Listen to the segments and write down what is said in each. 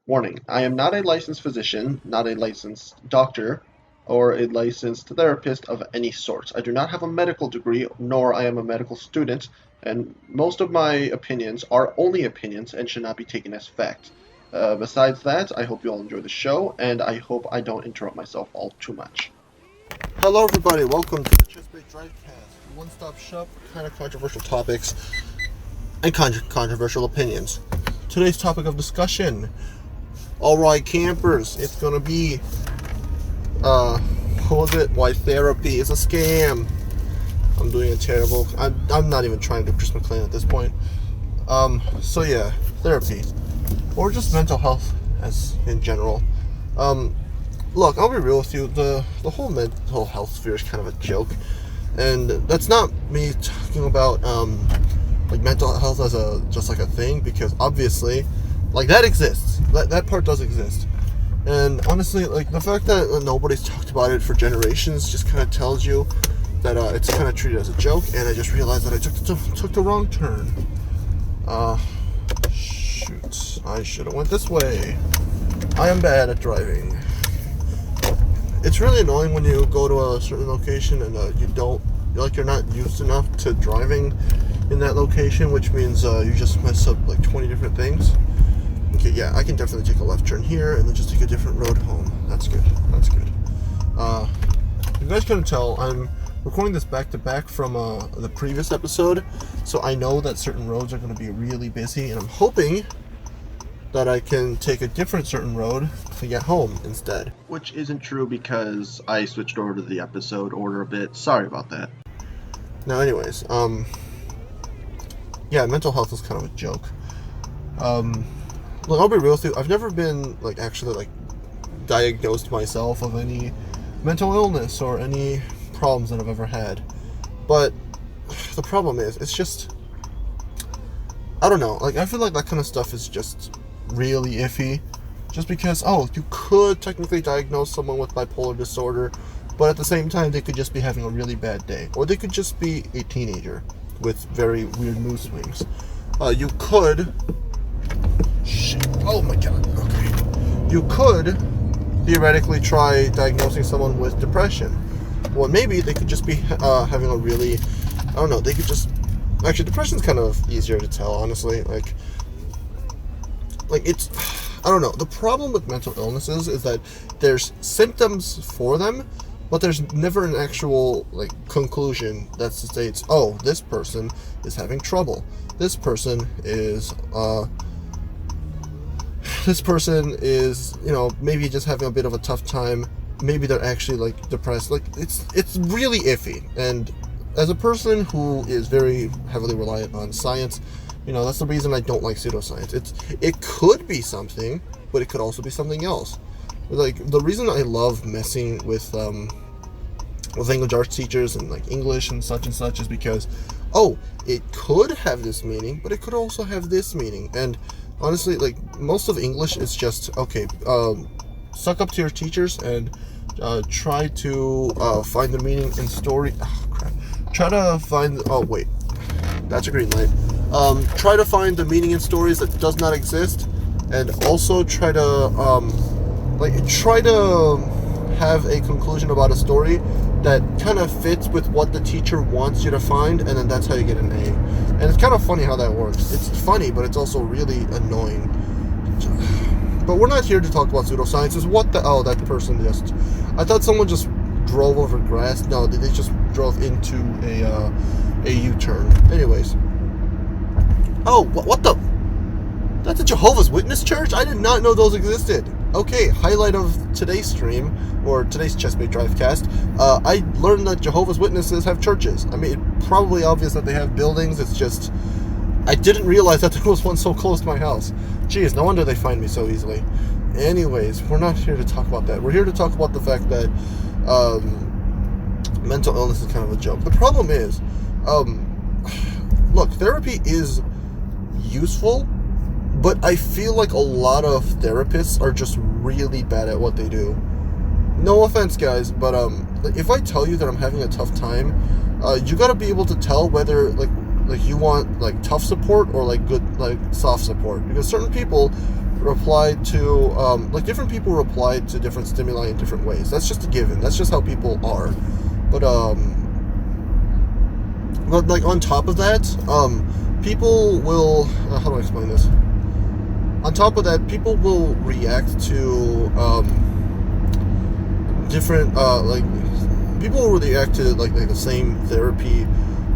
Warning, I am not a licensed physician, not a licensed doctor, or a licensed therapist of any sort. I do not have a medical degree, nor I am a medical student, and most of my opinions are only opinions and should not be taken as fact. Besides that, I hope you all enjoy the show, and I hope I don't interrupt myself all too much. Hello, everybody. Welcome to the Chessbait Drivecast, one-stop shop for kind of controversial topics and controversial opinions. Today's topic of discussion: alright, campers, it's gonna be, what was it? Why therapy is a scam. I'm doing a terrible, I'm not even trying to do Chris McClain at this point. So yeah, therapy. Or just mental health as in general. Look, I'll be real with you, the whole mental health sphere is kind of a joke. And that's not me talking about, like mental health as just like a thing, because obviously, like, that exists. That part does exist. And honestly, like, the fact that nobody's talked about it for generations just kind of tells you that it's kind of treated as a joke. And I just realized that I took the wrong turn. Shoot. I should have went this way. I am bad at driving. It's really annoying when you go to a certain location and you're not used enough to driving in that location, which means you just mess up like 20 different things. Okay, yeah, I can definitely take a left turn here and then just take a different road home. That's good. You guys couldn't tell, I'm recording this back to back from the previous episode, so I know that certain roads are going to be really busy, and I'm hoping that I can take a different certain road to get home instead. Which isn't true because I switched over to the episode order a bit. Sorry about that. Now, anyways, yeah, mental health is kind of a joke. Look, I'll be real with you. I've never been actually diagnosed myself of any mental illness or any problems that I've ever had. But the problem is, it's just, I don't know. I feel like that kind of stuff is just really iffy. Just because, you could technically diagnose someone with bipolar disorder, but at the same time, they could just be having a really bad day. Or they could just be a teenager with very weird mood swings. You could... Shit. Oh my god. Okay. You could theoretically try diagnosing someone with depression. Well, maybe they could just be having a really... I don't know. They could just... Actually, depression's kind of easier to tell, honestly. It's... I don't know. The problem with mental illnesses is that there's symptoms for them, but there's never an actual conclusion that states, this person is having trouble. This person is maybe just having a bit of a tough time. Maybe they're actually depressed. It's really iffy. And as a person who is very heavily reliant on science, that's the reason I don't like pseudoscience. It could be something, but it could also be something else. The reason I love messing with language arts teachers and English and such is because, it could have this meaning, but it could also have this meaning. And honestly, most of English is just, suck up to your teachers and try to find the meaning in story. Oh, crap. Try to find... Oh, wait. That's a green light. Try to find the meaning in stories that does not exist, and also try to have a conclusion about a story that kind of fits with what the teacher wants you to find, and then that's how you get an A. And it's kind of funny how that works. It's funny, but it's also really annoying. But we're not here to talk about pseudoscience. What the... Oh, that person just... I thought someone just drove over grass. No, they just drove into a U-turn. Anyways. Oh, what the... That's a Jehovah's Witness church? I did not know those existed. Okay, highlight of today's stream, or today's Chessbait Drivecast, I learned that Jehovah's Witnesses have churches. I mean, it's probably obvious that they have buildings, it's just... I didn't realize that there was one so close to my house. Jeez, no wonder they find me so easily. Anyways, we're not here to talk about that. We're here to talk about the fact that mental illness is kind of a joke. The problem is, look, therapy is useful, but I feel like a lot of therapists are just really bad at what they do. No offense, guys, but if I tell you that I'm having a tough time, you gotta be able to tell whether you want tough support or good soft support, because certain people reply to like different people reply to different stimuli in different ways. That's just a given. That's just how people are. But like on top of that, people will how do I explain this? On top of that, people will react to different like people will react to like the same therapy,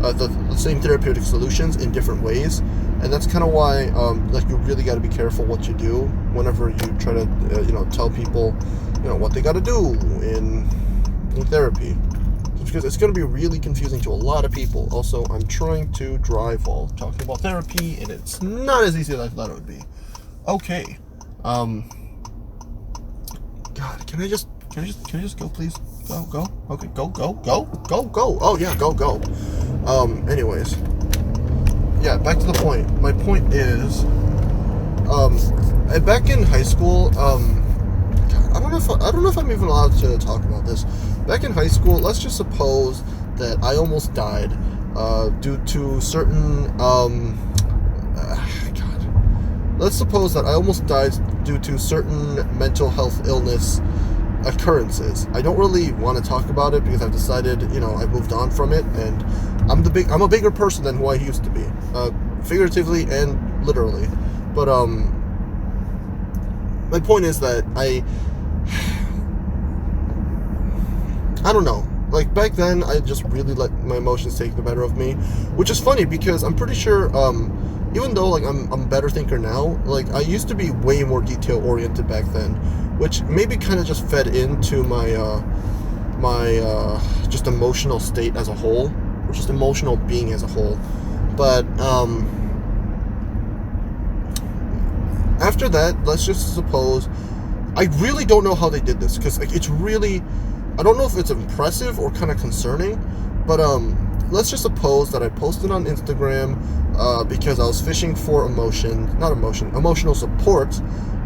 the same therapeutic solutions in different ways, and that's kind of why like you really got to be careful what you do whenever you try to tell people what they got to do in therapy, because it's going to be really confusing to a lot of people. Also, I'm trying to drive while talking about therapy, and it's not as easy as I thought it would be. Okay. God, can I just go, please? Go. Okay, go. Oh yeah, go. Anyways. Yeah, back to the point. My point is, back in high school, I don't know if I'm even allowed to talk about this. Back in high school, let's just suppose that I almost died, due to certain, let's suppose that I almost died due to certain mental health illness occurrences. I don't really want to talk about it because I've decided, I moved on from it, and I'm a bigger person than who I used to be, figuratively and literally. But my point is that I don't know. Like back then, I just really let my emotions take the better of me, which is funny because I'm pretty sure, even though like I'm a better thinker now, like I used to be way more detail oriented back then, which maybe kind of just fed into my just emotional state as a whole, or just emotional being as a whole. But after that, let's just suppose, I really don't know how they did this, because like it's really, I don't know if it's impressive or kind of concerning, but let's just suppose that I posted on Instagram because I was fishing for emotional support,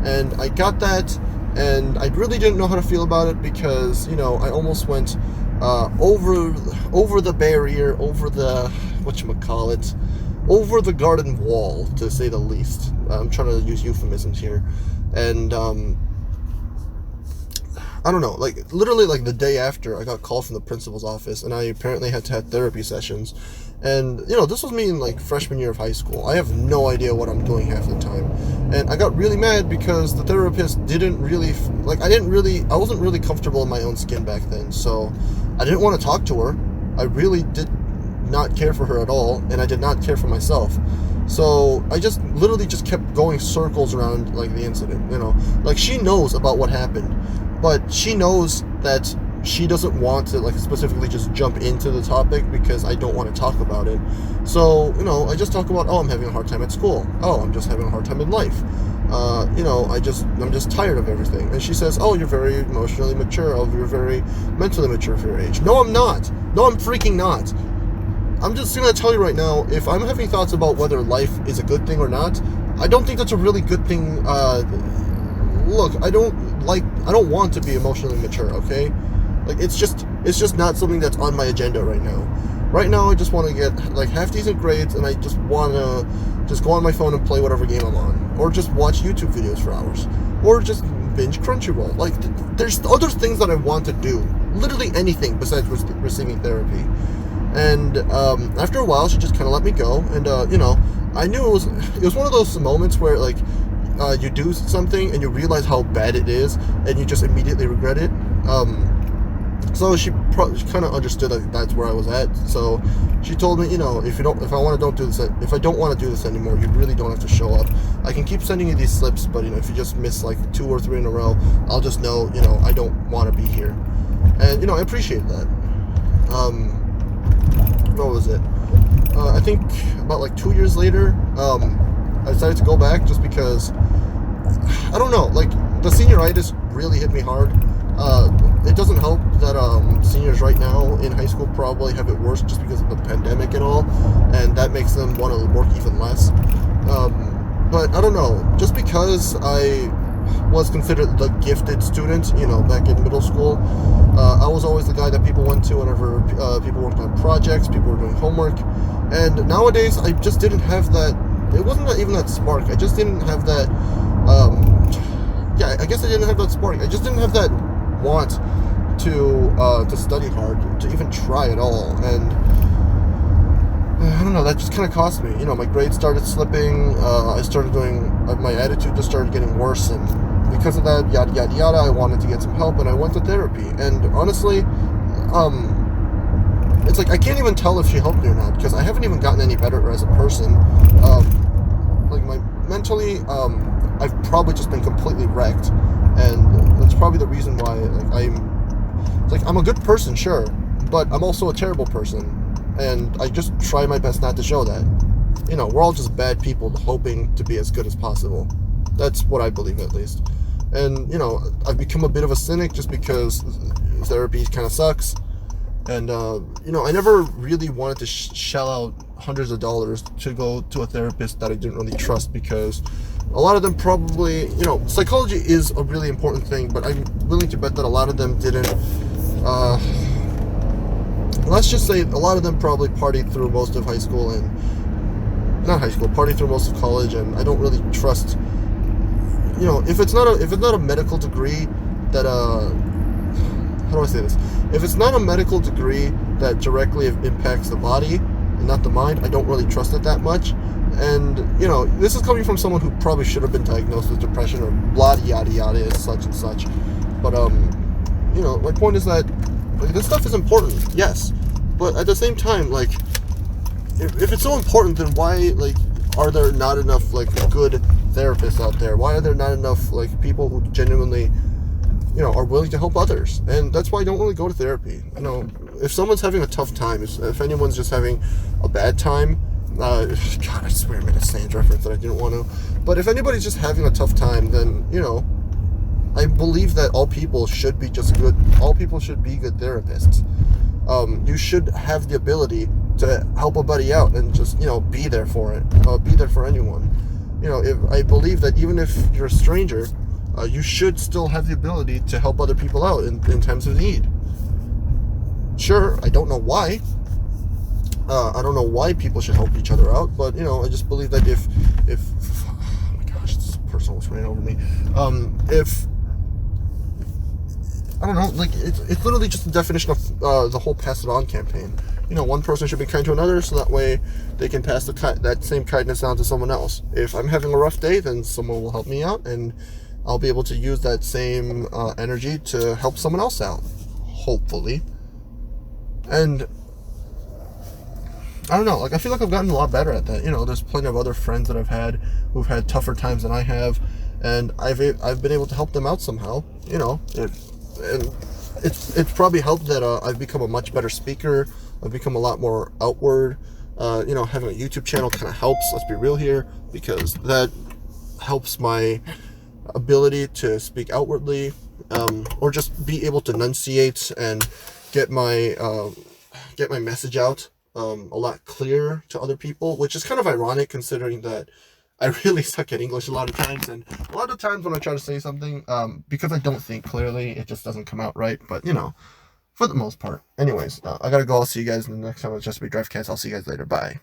and I got that, and I really didn't know how to feel about it because, I almost went over the barrier, over the, over the garden wall, to say the least. I'm trying to use euphemisms here, and I don't know, like literally like the day after, I got a call from the principal's office, and I apparently had to have therapy sessions. And this was me in like freshman year of high school. I have no idea what I'm doing half the time, and I got really mad because the therapist didn't really I wasn't really comfortable in my own skin back then, so I didn't want to talk to her. I really did not care for her at all, and I did not care for myself. So I just literally just kept going circles around like the incident. Like she knows about what happened, but she knows that she doesn't want to like specifically just jump into the topic because I don't want to talk about it. So, I just talk about, I'm having a hard time at school. I'm just having a hard time in life. I'm just tired of everything. And she says, you're very emotionally mature. You're very mentally mature for your age. No, I'm not. No, I'm freaking not. I'm just going to tell you right now, if I'm having thoughts about whether life is a good thing or not, I don't think that's a really good thing. Look, I don't want to be emotionally mature, okay? Like, it's just not something that's on my agenda right now. Right now, I just want to get, like, half-decent grades, and I just want to just go on my phone and play whatever game I'm on. Or just watch YouTube videos for hours. Or just binge Crunchyroll. Like, there's other things that I want to do. Literally anything besides receiving therapy. And after a while, she just kind of let me go. And, I knew it was one of those moments where, like, you do something and you realize how bad it is, and you just immediately regret it. So she kind of understood that that's where I was at. So she told me, if I don't want to do this anymore, you really don't have to show up. I can keep sending you these slips, but if you just miss like 2 or 3 in a row, I'll just know, I don't want to be here. And I appreciate that. What was it? I think about like 2 years later, I decided to go back just because I don't know, like the senioritis really hit me hard. It doesn't help that seniors right now in high school probably have it worse just because of the pandemic and all, and that makes them want to work even less. But I don't know, just because I was considered the gifted student, back in middle school, I was always the guy that people went to whenever people worked on projects, people were doing homework, and nowadays I just didn't have that. It wasn't even that spark. I just didn't have that Yeah, I guess I didn't have that spark. I just didn't have that want to study hard, to even try at all. And I don't know, that just kind of cost me. You know, my grades started slipping. I started doing, my attitude just started getting worse, and because of that, yada yada yada, I wanted to get some help, and I went to therapy. And honestly, it's like I can't even tell if she helped me or not, because I haven't even gotten any better as a person. Like mentally, I've probably just been completely wrecked, and that's probably the reason why. Like I'm a good person, sure, but I'm also a terrible person, and I just try my best not to show that. You know, we're all just bad people hoping to be as good as possible. That's what I believe, at least. And you know, I've become a bit of a cynic just because therapy kind of sucks. And you know, I never really wanted to shell out hundreds of dollars to go to a therapist that I didn't really trust, because a lot of them probably, you know, psychology is a really important thing, but I'm willing to bet that a lot of them didn't. Let's just say a lot of them probably partied through most of high school, and not high school, partied through most of college, and I don't really trust. You know, if it's not a medical degree that how do I say this? If it's not a medical degree that directly impacts the body and not the mind, I don't really trust it that much. And you know, this is coming from someone who probably should have been diagnosed with depression or blah yada yada, such and such. But you know, my point is that like, this stuff is important, yes, but at the same time, like, if it's so important, then why, like, are there not enough like good therapists out there? Why are there not enough like people who genuinely, you know, are willing to help others? And that's why I don't really go to therapy. You know, if someone's having a tough time, if anyone's just having a bad time, God, I swear I made a Sands reference that I didn't want to. But if anybody's just having a tough time, then, you know, I believe that all people should be good therapists. You should have the ability to help a buddy out and just, you know, be there for it. Be there for anyone. You know, I believe that even if you're a stranger, you should still have the ability to help other people out in times of need. Sure, I don't know why. I don't know why people should help each other out, but you know, I just believe that if oh my gosh, this person almost ran over me. If I don't know, like it's literally just the definition of the whole pass it on campaign. You know, one person should be kind to another, so that way they can pass that same kindness on to someone else. If I'm having a rough day, then someone will help me out, and I'll be able to use that same energy to help someone else out, hopefully. And I don't know, like I feel like I've gotten a lot better at that. You know, there's plenty of other friends that I've had who've had tougher times than I have, and I've been able to help them out somehow. You know, and it's probably helped that I've become a much better speaker. I've become a lot more outward. You know, having a YouTube channel kind of helps. Let's be real here, because that helps my ability to speak outwardly, or just be able to enunciate and get my message out a lot clearer to other people, which is kind of ironic considering that I really suck at English a lot of times, and a lot of times when I try to say something, because I don't think clearly, it just doesn't come out right. But you know, for the most part. Anyways, I gotta go. I'll see you guys in the next time with Chessbait Drivecast. I'll see you guys later. Bye.